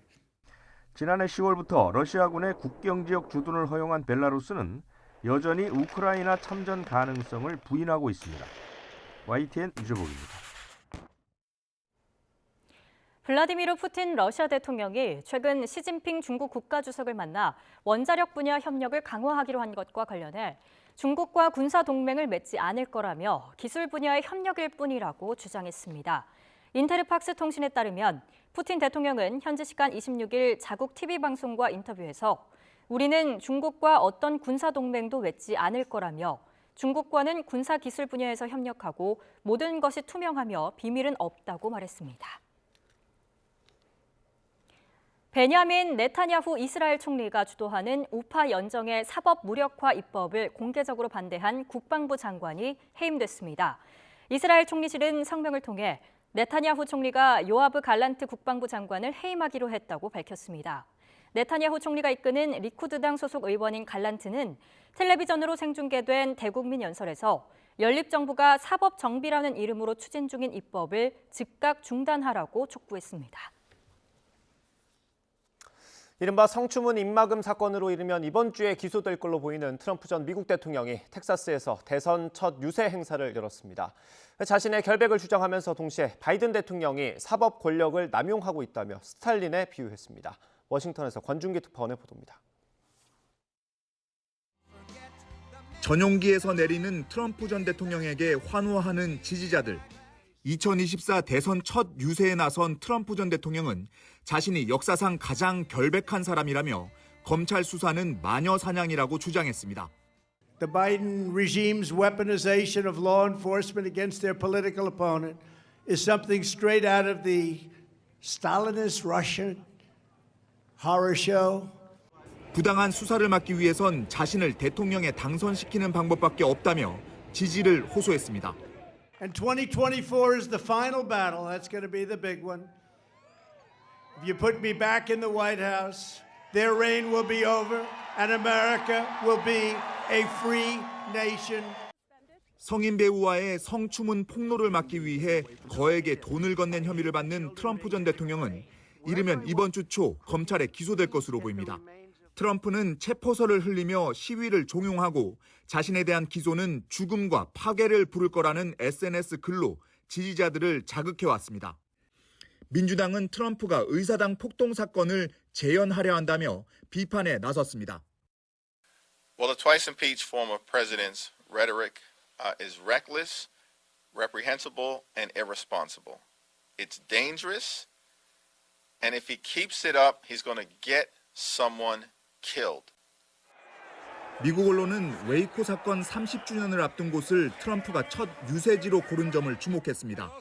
지난해 10월부터 러시아군의 국경 지역 주둔을 허용한 벨라루스는 여전히 우크라이나 참전 가능성을 부인하고 있습니다. YTN 유재복입니다. 블라디미르 푸틴 러시아 대통령이 최근 시진핑 중국 국가주석을 만나 원자력 분야 협력을 강화하기로 한 것과 관련해 중국과 군사 동맹을 맺지 않을 거라며 기술 분야의 협력일 뿐이라고 주장했습니다. 인테르팍스 통신에 따르면 푸틴 대통령은 현지 시간 26일 자국 TV 방송과 인터뷰에서 우리는 중국과 어떤 군사 동맹도 맺지 않을 거라며 중국과는 군사 기술 분야에서 협력하고 모든 것이 투명하며 비밀은 없다고 말했습니다. 베냐민 네타냐후 이스라엘 총리가 주도하는 우파 연정의 사법 무력화 입법을 공개적으로 반대한 국방부 장관이 해임됐습니다. 이스라엘 총리실은 성명을 통해 네타냐후 총리가 요아브 갈란트 국방부 장관을 해임하기로 했다고 밝혔습니다. 네타냐후 총리가 이끄는 리쿠드당 소속 의원인 갈란트는 텔레비전으로 생중계된 대국민 연설에서 연립정부가 사법정비라는 이름으로 추진 중인 입법을 즉각 중단하라고 촉구했습니다. 이른바 성추문 입막음 사건으로 이르면 이번 주에 기소될 걸로 보이는 트럼프 전 미국 대통령이 텍사스에서 대선 첫 유세 행사를 열었습니다. 자신의 결백을 주장하면서 동시에 바이든 대통령이 사법 권력을 남용하고 있다며 스탈린에 비유했습니다. 워싱턴에서 권준기 특파원의 보도입니다. 전용기에서 내리는 트럼프 전 대통령에게 환호하는 지지자들. 2024 대선 첫 유세에 나선 트럼프 전 대통령은 자신이 역사상 가장 결백한 사람이라며 검찰 수사는 마녀 사냥이라고 주장했습니다. The Biden regime's weaponization of law enforcement against their political opponent is something straight out of the Stalinist Russian horror show. 부당한 수사를 막기 위해선 자신을 대통령에 당선시키는 방법밖에 없다며 지지를 호소했습니다. And 2024 is the final battle. That's going to be the big one. If you put me back in the White House, their reign will be over and America will be a free nation. 성인 배우와의 성추문 폭로를 막기 위해 거액의 돈을 건넨 혐의를 받는 트럼프 전 대통령은 이르면 이번 주 초 검찰에 기소될 것으로 보입니다. 트럼프는 체포서를 흘리며 시위를 종용하고 자신에 대한 기소는 죽음과 파괴를 부를 거라는 SNS 글로 지지자들을 자극해왔습니다. 민주당은 트럼프가 의사당 폭동 사건을 재연하려 한다며 비판에 나섰습니다. Well, the twice impeached former president's rhetoric is reckless, reprehensible, and irresponsible. It's dangerous, and if he keeps it up, he's going to get someone killed. 미국 언론은 웨이코 사건 30주년을 앞둔 곳을 트럼프가 첫 유세지로 고른 점을 주목했습니다.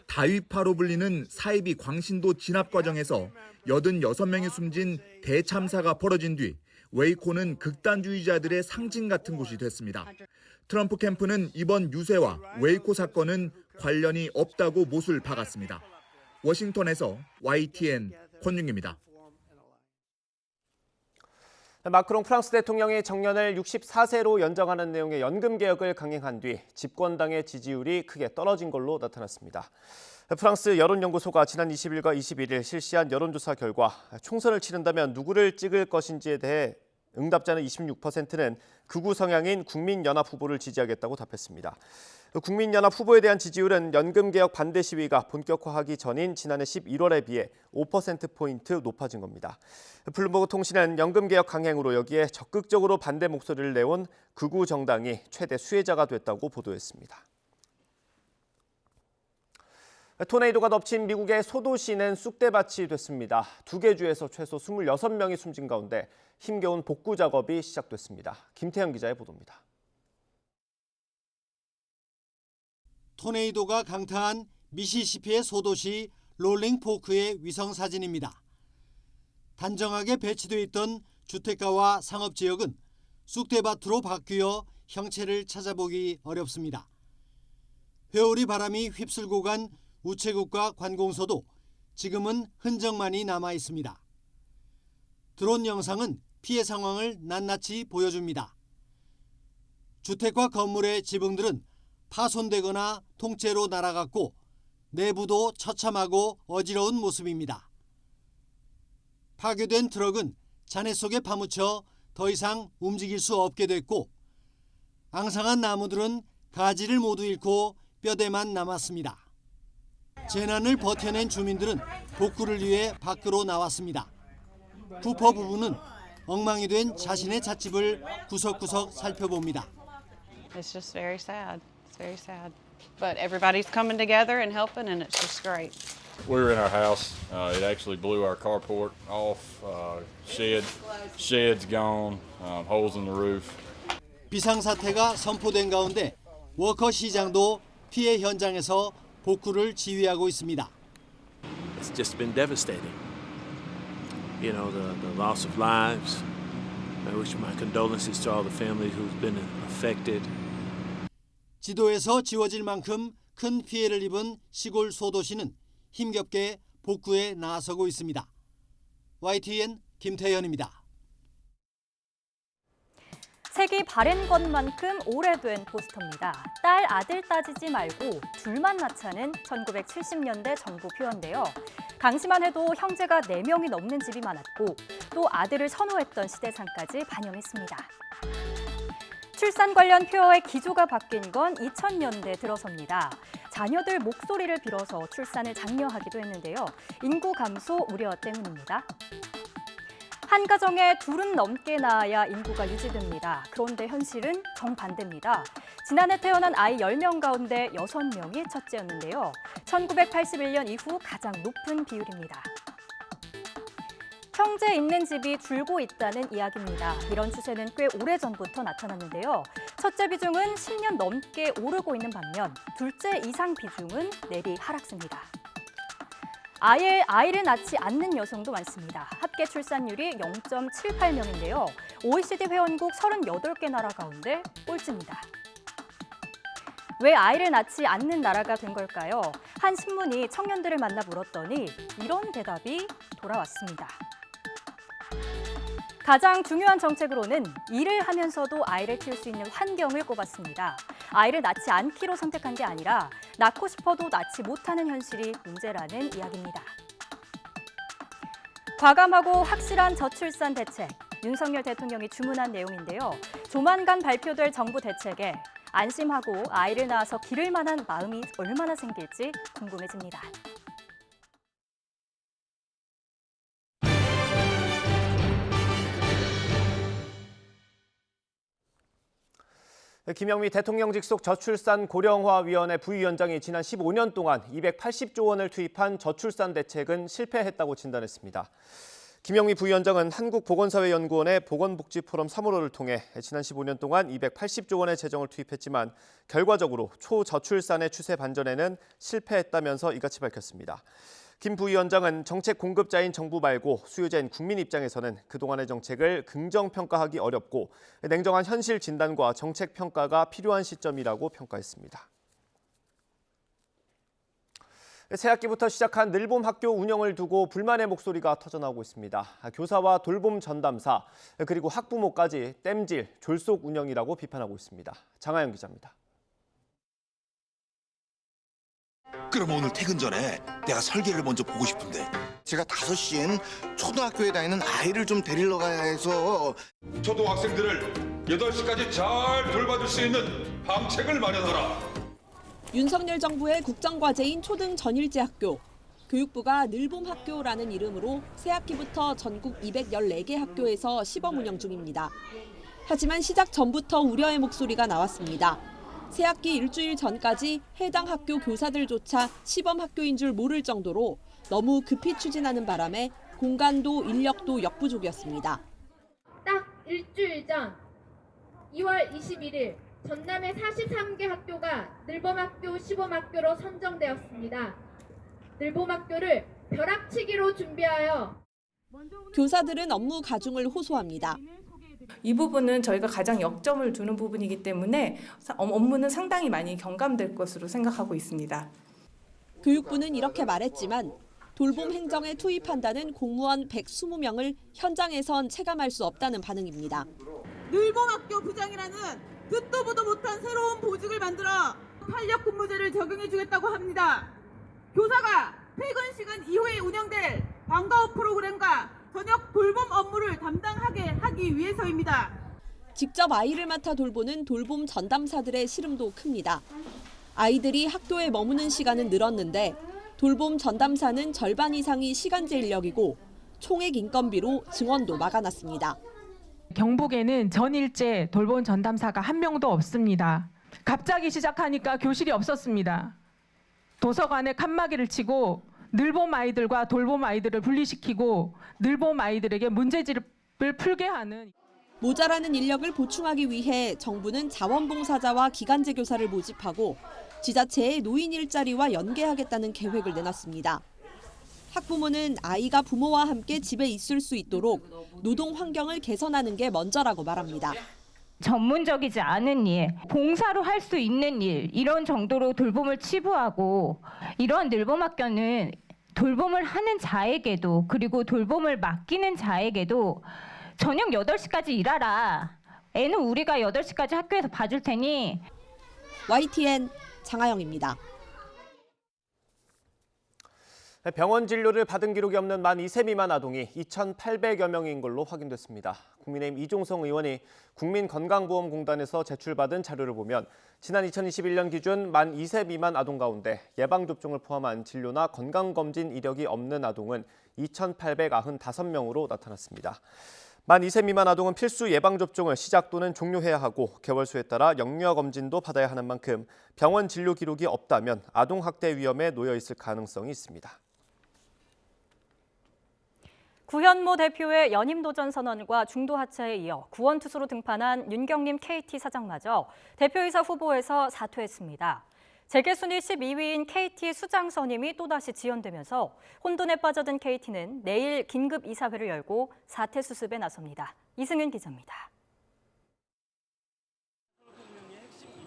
다윗파로 불리는 사이비 광신도 진압 과정에서 86명이 숨진 대참사가 벌어진 뒤 웨이코는 극단주의자들의 상징 같은 곳이 됐습니다. 트럼프 캠프는 이번 유세와 웨이코 사건은 관련이 없다고 못을 박았습니다. 워싱턴에서 YTN 권윤기입니다. 마크롱 프랑스 대통령이 정년을 64세로 연장하는 내용의 연금 개혁을 강행한 뒤 집권당의 지지율이 크게 떨어진 걸로 나타났습니다. 프랑스 여론연구소가 지난 20일과 21일 실시한 여론조사 결과 총선을 치른다면 누구를 찍을 것인지에 대해 응답자는 26%는 극우 성향인 국민연합 후보를 지지하겠다고 답했습니다. 국민연합 후보에 대한 지지율은 연금개혁 반대 시위가 본격화하기 전인 지난해 11월에 비해 5%포인트 높아진 겁니다. 블룸버그 통신은 연금개혁 강행으로 여기에 적극적으로 반대 목소리를 내온 극우 정당이 최대 수혜자가 됐다고 보도했습니다. 토네이도가 덮친 미국의 소도시는 쑥대밭이 됐습니다. 2개 주에서 최소 26명이 숨진 가운데 힘겨운 복구 작업이 시작됐습니다. 김태형 기자의 보도입니다. 토네이도가 강타한 미시시피의 소도시 롤링포크의 위성 사진입니다. 단정하게 배치되어 있던 주택가와 상업지역은 쑥대밭으로 바뀌어 형체를 찾아보기 어렵습니다. 회오리 바람이 휩쓸고 간 우체국과 관공서도 지금은 흔적만이 남아 있습니다. 드론 영상은 피해 상황을 낱낱이 보여줍니다. 주택과 건물의 지붕들은 파손되거나 통째로 날아갔고 내부도 처참하고 어지러운 모습입니다. 파괴된 트럭은 잔해 속에 파묻혀 더 이상 움직일 수 없게 됐고 앙상한 나무들은 가지를 모두 잃고 뼈대만 남았습니다. 재난을 버텨낸 주민들은 복구를 위해 밖으로 나왔습니다. 쿠퍼 부부는 엉망이 된 자신의 잣집을 구석구석 살펴봅니다. It's just very sad. It's very sad. But everybody's coming together and helping, and it's just great. We were in our house. It actually blew our carport off. Shed's gone. Holes in the roof. 비상사태가 선포된 가운데 워커 시장도 피해 현장에서 복구를 지휘하고 있습니다. It's just been devastating. You know, the loss of lives. I wish my condolences to all the families who've been affected. 지도에서 지워질 만큼 큰 피해를 입은 시골 소도시는 힘겹게 복구에 나서고 있습니다. YTN 김태현입니다. 색이 바랜 것만큼 오래된 포스터입니다. 딸, 아들 따지지 말고 둘만 낳자는 1970년대 정부 표어인데요. 당시만 해도 형제가 4명이 넘는 집이 많았고 또 아들을 선호했던 시대상까지 반영했습니다. 출산 관련 표어의 기조가 바뀐 건 2000년대 들어서입니다. 자녀들 목소리를 빌어서 출산을 장려하기도 했는데요. 인구 감소 우려 때문입니다. 한 가정에 둘은 넘게 낳아야 인구가 유지됩니다. 그런데 현실은 정반대입니다. 지난해 태어난 아이 10명 가운데 6명이 첫째였는데요. 1981년 이후 가장 높은 비율입니다. 형제 있는 집이 줄고 있다는 이야기입니다. 이런 추세는 꽤 오래전부터 나타났는데요. 첫째 비중은 10년 넘게 오르고 있는 반면 둘째 이상 비중은 내리 하락세입니다. 아이를 낳지 않는 여성도 많습니다. 합계 출산율이 0.78명인데요. OECD 회원국 38개 나라 가운데 꼴찌입니다. 왜 아이를 낳지 않는 나라가 된 걸까요? 한 신문이 청년들을 만나 물었더니 이런 대답이 돌아왔습니다. 가장 중요한 정책으로는 일을 하면서도 아이를 키울 수 있는 환경을 꼽았습니다. 아이를 낳지 않기로 선택한 게 아니라 낳고 싶어도 낳지 못하는 현실이 문제라는 이야기입니다. 과감하고 확실한 저출산 대책, 윤석열 대통령이 주문한 내용인데요. 조만간 발표될 정부 대책에 안심하고 아이를 낳아서 기를 만한 마음이 얼마나 생길지 궁금해집니다. 김영미 대통령 직속 저출산 고령화위원회 부위원장이 지난 15년 동안 280조 원을 투입한 저출산 대책은 실패했다고 진단했습니다. 김영미 부위원장은 한국보건사회연구원의 보건복지포럼 3월호를 통해 지난 15년 동안 280조 원의 재정을 투입했지만 결과적으로 초저출산의 추세 반전에는 실패했다면서 이같이 밝혔습니다. 김 부위원장은 정책 공급자인 정부 말고 수요자인 국민 입장에서는 그동안의 정책을 긍정평가하기 어렵고 냉정한 현실 진단과 정책 평가가 필요한 시점이라고 평가했습니다. 새학기부터 시작한 늘봄 학교 운영을 두고 불만의 목소리가 터져나오고 있습니다. 교사와 돌봄 전담사 그리고 학부모까지 땜질, 졸속 운영이라고 비판하고 있습니다. 장하영 기자입니다. 그럼 오늘 퇴근 전에 내가 설계를 먼저 보고 싶은데 제가 5시엔 초등학교에 다니는 아이를 좀 데리러 가야 해서 초등학생들을 8시까지 잘 돌봐줄 수 있는 방책을 마련하라. 윤석열 정부의 국정과제인 초등 전일제 학교. 교육부가 늘봄 학교라는 이름으로 새학기부터 전국 214개 학교에서 시범 운영 중입니다. 하지만 시작 전부터 우려의 목소리가 나왔습니다. 새학기 일주일 전까지 해당 학교 교사들조차 시범 학교인 줄 모를 정도로 너무 급히 추진하는 바람에 공간도 인력도 역부족이었습니다. 딱 일주일 전 2월 21일 전남의 43개 학교가 늘봄학교 시범학교로 선정되었습니다. 늘봄학교를 벼락치기로 준비하여 교사들은 업무 가중을 호소합니다. 이 부분은 저희가 가장 역점을 두는 부분이기 때문에 업무는 상당히 많이 경감될 것으로 생각하고 있습니다. 교육부는 이렇게 말했지만 돌봄 행정에 투입한다는 공무원 120명을 현장에선 체감할 수 없다는 반응입니다. 늘봄학교 부장이라는 듣도 보도 못한 새로운 보직을 만들어 탄력 근무제를 적용해주겠다고 합니다. 교사가 퇴근 시간 이후에 운영될 방과후 프로그램과 저녁 돌봄 업무를 담당하게 하기 위해서입니다. 직접 아이를 맡아 돌보는 돌봄 전담사들의 시름도 큽니다. 아이들이 학교에 머무는 시간은 늘었는데 돌봄 전담사는 절반 이상이 시간제 인력이고 총액 인건비로 증원도 막아놨습니다. 경북에는 전일제 돌봄 전담사가 한 명도 없습니다. 갑자기 시작하니까 교실이 없었습니다. 도서관에 칸막이를 치고 늘봄 아이들과 돌봄 아이들을 분리시키고 늘봄 아이들에게 문제집을 풀게 하는. 모자라는 인력을 보충하기 위해 정부는 자원봉사자와 기간제 교사를 모집하고 지자체의 노인 일자리와 연계하겠다는 계획을 내놨습니다. 학부모는 아이가 부모와 함께 집에 있을 수 있도록 노동 환경을 개선하는 게 먼저라고 말합니다. 전문적이지 않은 일, 봉사로 할 수 있는 일, 이런 정도로 돌봄을 치부하고 이러한 늘봄학교는 돌봄을 하는 자에게도 그리고 돌봄을 맡기는 자에게도 저녁 8시까지 일하라. 애는 우리가 8시까지 학교에서 봐줄 테니. YTN 장하영입니다. 병원 진료를 받은 기록이 없는 만 2세 미만 아동이 2,800여 명인 걸로 확인됐습니다. 국민의힘 이종성 의원이 국민건강보험공단에서 제출받은 자료를 보면 지난 2021년 기준 만 2세 미만 아동 가운데 예방접종을 포함한 진료나 건강검진 이력이 없는 아동은 2,895명으로 나타났습니다. 만 2세 미만 아동은 필수 예방접종을 시작 또는 종료해야 하고 개월수에 따라 영유아 검진도 받아야 하는 만큼 병원 진료 기록이 없다면 아동학대 위험에 놓여 있을 가능성이 있습니다. 구현모 대표의 연임 도전 선언과 중도 하차에 이어 구원 투수로 등판한 윤경림 KT 사장마저 대표이사 후보에서 사퇴했습니다. 재계 순위 12위인 KT 수장 선임이 또다시 지연되면서 혼돈에 빠져든 KT는 내일 긴급 이사회를 열고 사퇴 수습에 나섭니다. 이승은 기자입니다.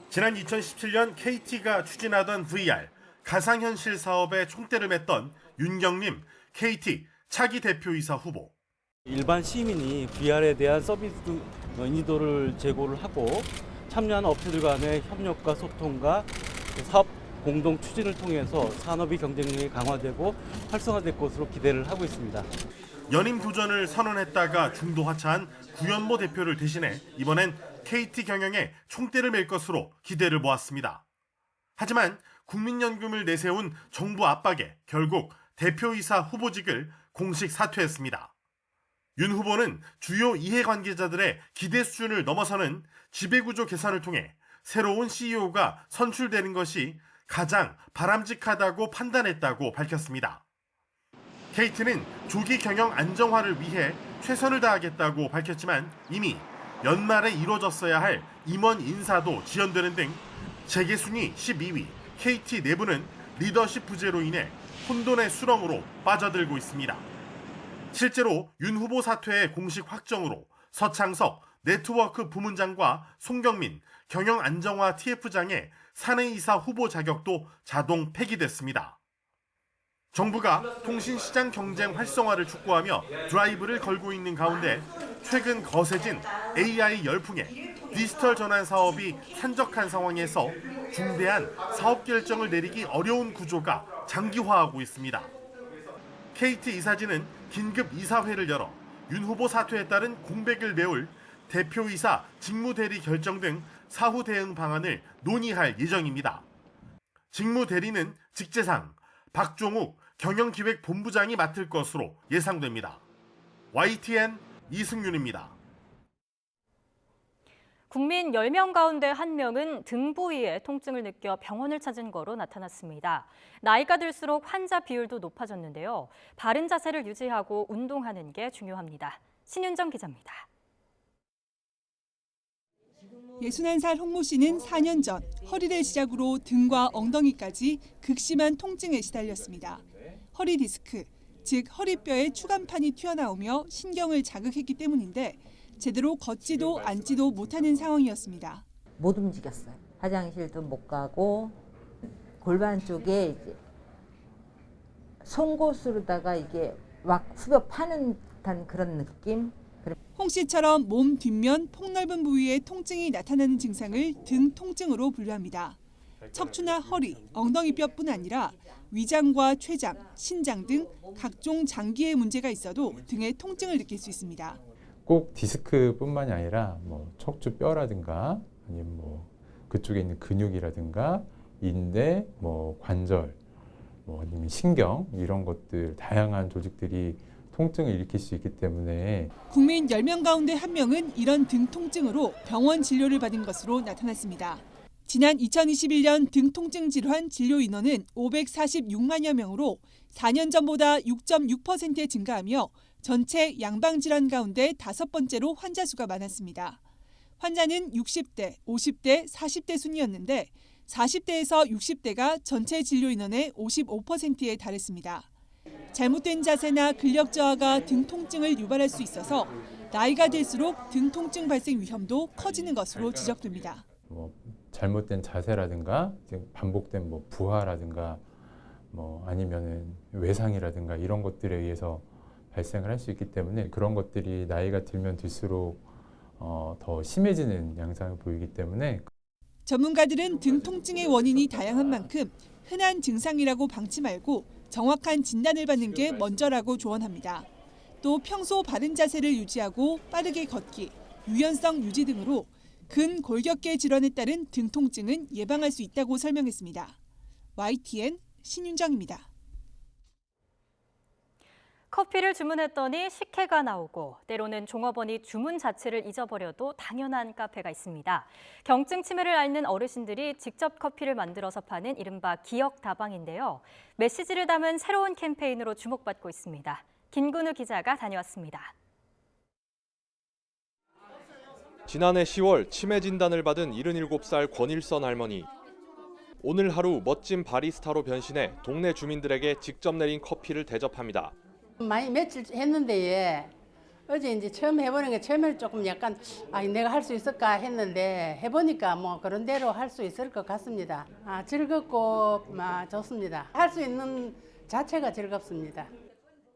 지난 2017년 KT가 추진하던 VR 가상현실 사업에 총대를 맸던 윤경림 KT 차기 대표이사 후보. 일반 시민이 VR에 대한 서비스 인지도를 제고를 하고 참여하는 업체들 간의 협력과 소통과 사업 공동 추진을 통해서 산업의 경쟁력이 강화되고 활성화될 것으로 기대를 하고 있습니다. 연임 도전을 선언했다가 중도 하차한 구현모 대표를 대신해 이번엔 KT 경영에 총대를 맬 것으로 기대를 모았습니다. 하지만 국민연금을 내세운 정부 압박에 결국 대표이사 후보직을 공식 사퇴했습니다. 윤 후보는 주요 이해관계자들의 기대 수준을 넘어서는 지배구조 개선을 통해 새로운 CEO가 선출되는 것이 가장 바람직하다고 판단했다고 밝혔습니다. KT는 조기 경영 안정화를 위해 최선을 다하겠다고 밝혔지만 이미 연말에 이루어졌어야 할 임원 인사도 지연되는 등 재계 순위 12위 KT 내부는 리더십 부재로 인해 혼돈의 수렁으로 빠져들고 있습니다. 실제로 윤 후보 사퇴의 공식 확정으로 서창석 네트워크 부문장과 송경민 경영 안정화 TF장의 사내이사 후보 자격도 자동 폐기됐습니다. 정부가 통신시장 경쟁 활성화를 촉구하며 드라이브를 걸고 있는 가운데 최근 거세진 AI 열풍에 디지털 전환 사업이 산적한 상황에서 중대한 사업 결정을 내리기 어려운 구조가 장기화하고 있습니다. KT 이사진은 긴급 이사회를 열어 윤 후보 사퇴에 따른 공백을 메울 대표이사 직무대리 결정 등 사후 대응 방안을 논의할 예정입니다. 직무대리는 직제상 박종욱 경영기획본부장이 맡을 것으로 예상됩니다. YTN 이승윤입니다. 국민 10명 가운데 1명은 등 부위에 통증을 느껴 병원을 찾은 거로 나타났습니다. 나이가 들수록 환자 비율도 높아졌는데요. 바른 자세를 유지하고 운동하는 게 중요합니다. 신윤정 기자입니다. 61살 홍모 씨는 4년 전 허리를 시작으로 등과 엉덩이까지 극심한 통증에 시달렸습니다. 허리 디스크, 즉 허리뼈에 추간판이 튀어나오며 신경을 자극했기 때문인데 제대로 걷지도 앉지도 못하는 상황이었습니다. 못 움직였어요. 화장실도 못 가고 골반 쪽에 이제 송곳으로다가 이게 막 후벼 파는 듯한 그런 느낌. 홍 씨처럼 몸 뒷면 폭넓은 부위에 통증이 나타나는 증상을 등 통증으로 분류합니다. 척추나 허리, 엉덩이뼈뿐 아니라 위장과 췌장, 신장 등 각종 장기의 문제가 있어도 등의 통증을 느낄 수 있습니다. 꼭 디스크뿐만이 아니라 뭐 척추뼈라든가 아니면 뭐 그쪽에 있는 근육이라든가 인대, 뭐 관절, 뭐 아니면 신경 이런 것들 다양한 조직들이 통증을 일으킬 수 있기 때문에 국민 10명 가운데 1명은 이런 등 통증으로 병원 진료를 받은 것으로 나타났습니다. 지난 2021년 등 통증 질환 진료 인원은 546만여 명으로 4년 전보다 6.6% 증가하며 전체 양방 질환 가운데 5번째로 환자 수가 많았습니다. 환자는 60대, 50대, 40대 순이었는데 40대에서 60대가 전체 진료 인원의 55%에 달했습니다. 잘못된 자세나 근력 저하가 등 통증을 유발할 수 있어서 나이가 들수록 등 통증 발생 위험도 커지는 것으로 지적됩니다. 잘못된 자세라든가 반복된 뭐 부하라든가 뭐 아니면은 외상이라든가 이런 것들에 의해서 발생을 할 수 있기 때문에 그런 것들이 나이가 들면 들수록 더 심해지는 양상을 보이기 때문에 전문가들은 등 통증의 원인이 다양한 만큼 흔한 증상이라고 방치 말고 정확한 진단을 받는 게 먼저라고 조언합니다. 또 평소 바른 자세를 유지하고 빠르게 걷기, 유연성 유지 등으로 근골격계 질환에 따른 등 통증은 예방할 수 있다고 설명했습니다. YTN 신윤정입니다. 커피를 주문했더니 식혜가 나오고 때로는 종업원이 주문 자체를 잊어버려도 당연한 카페가 있습니다. 경증 치매를 앓는 어르신들이 직접 커피를 만들어서 파는 이른바 기억다방인데요. 메시지를 담은 새로운 캠페인으로 주목받고 있습니다. 김근우 기자가 다녀왔습니다. 지난해 10월 치매 진단을 받은 77살 권일선 할머니. 오늘 하루 멋진 바리스타로 변신해 동네 주민들에게 직접 내린 커피를 대접합니다. 많이 며칠 했는데 어제 이제 처음 해보는 게 처음에는 조금 약간 내가 할 수 있을까 했는데 해보니까 뭐 그런 대로 할 수 있을 것 같습니다. 즐겁고 좋습니다. 할 수 있는 자체가 즐겁습니다.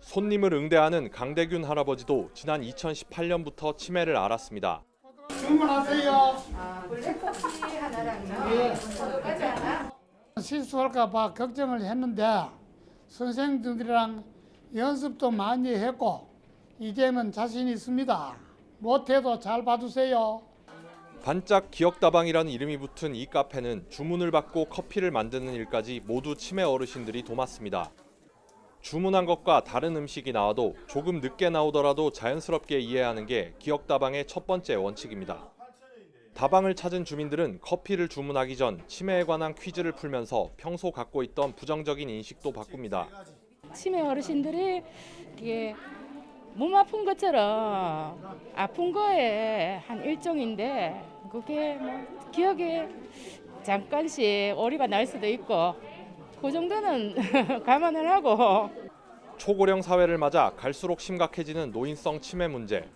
손님을 응대하는 강대균 할아버지도 지난 2018년부터 치매를 앓았습니다. 주문하세요. 블랙커피 하나랑요. 저거까지 하나. 실수할까 봐 걱정을 했는데 선생님들이랑 연습도 많이 했고 이제는 자신 있습니다. 못해도 잘 봐주세요. 반짝 기억다방이라는 이름이 붙은 이 카페는 주문을 받고 커피를 만드는 일까지 모두 치매 어르신들이 도맡습니다. 주문한 것과 다른 음식이 나와도 조금 늦게 나오더라도 자연스럽게 이해하는 게 기억다방의 첫 번째 원칙입니다. 다방을 찾은 주민들은 커피를 주문하기 전 치매에 관한 퀴즈를 풀면서 평소 갖고 있던 부정적인 인식도 바꿉니다. 치매 어르신들이 이게 몸 아픈 것처럼 아픈 거에 한 일종인데 그게 뭐 기억에 잠깐씩 오류가 날 수도 있고 그 정도는 감안을 하고. 초고령 사회를 맞아 갈수록 심각해지는 노인성 치매 문제.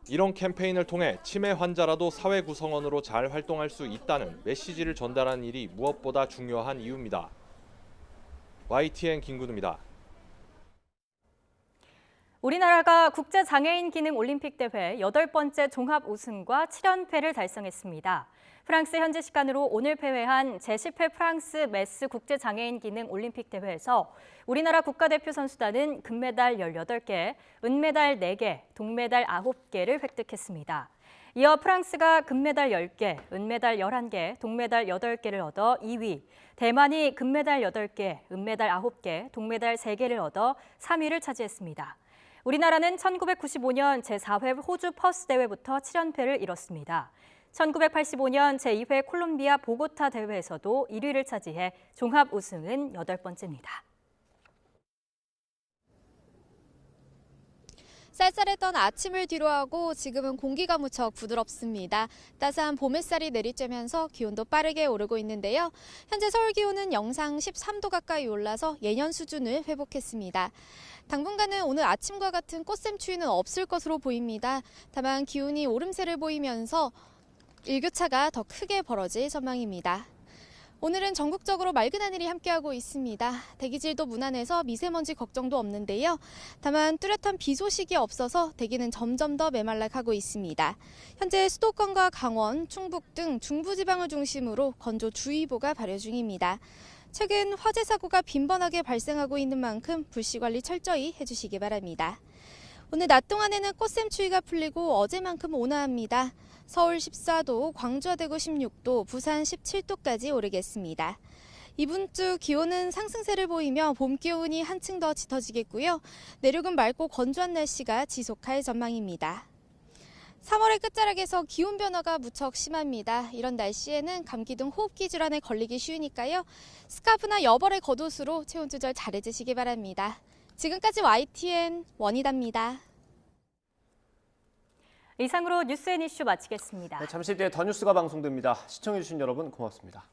이런 캠페인을 통해 치매 환자라도 사회 구성원으로 잘 활동할 수 있다는 메시지를 전달하는 일이 무엇보다 중요한 이유입니다. YTN 김근우입니다. 우리나라가 국제장애인 기능 올림픽 대회 8번째 종합 우승과 7연패를 달성했습니다. 프랑스 현지 시간으로 오늘 폐회한 제10회 프랑스 메스 국제장애인 기능 올림픽 대회에서 우리나라 국가대표 선수단은 금메달 18개, 은메달 4개, 동메달 9개를 획득했습니다. 이어 프랑스가 금메달 10개, 은메달 11개, 동메달 8개를 얻어 2위, 대만이 금메달 8개, 은메달 9개, 동메달 3개를 얻어 3위를 차지했습니다. 우리나라는 1995년 제4회 호주 퍼스 대회부터 7연패를 이뤘습니다. 1985년 제2회 콜롬비아 보고타 대회에서도 1위를 차지해 종합 우승은 8번째입니다. 쌀쌀했던 아침을 뒤로하고 지금은 공기가 무척 부드럽습니다. 따스한 봄 햇살이 내리쬐면서 기온도 빠르게 오르고 있는데요. 현재 서울 기온은 영상 13도 가까이 올라서 예년 수준을 회복했습니다. 당분간은 오늘 아침과 같은 꽃샘 추위는 없을 것으로 보입니다. 다만 기온이 오름세를 보이면서 일교차가 더 크게 벌어질 전망입니다. 오늘은 전국적으로 맑은 하늘이 함께하고 있습니다. 대기질도 무난해서 미세먼지 걱정도 없는데요. 다만 뚜렷한 비 소식이 없어서 대기는 점점 더 메말라가고 있습니다. 현재 수도권과 강원, 충북 등 중부지방을 중심으로 건조주의보가 발효 중입니다. 최근 화재 사고가 빈번하게 발생하고 있는 만큼 불씨 관리 철저히 해주시기 바랍니다. 오늘 낮 동안에는 꽃샘 추위가 풀리고 어제만큼 온화합니다. 서울 14도, 광주와 대구 16도, 부산 17도까지 오르겠습니다. 이번 주 기온은 상승세를 보이며 봄 기온이 한층 더 짙어지겠고요. 내륙은 맑고 건조한 날씨가 지속할 전망입니다. 3월의 끝자락에서 기온 변화가 무척 심합니다. 이런 날씨에는 감기 등 호흡기 질환에 걸리기 쉬우니까요. 스카프나 여벌의 겉옷으로 체온 조절 잘 해주시기 바랍니다. 지금까지 YTN 원희다입니다. 이상으로 뉴스앤이슈 마치겠습니다. 잠시 뒤에 더 뉴스가 방송됩니다. 시청해주신 여러분 고맙습니다.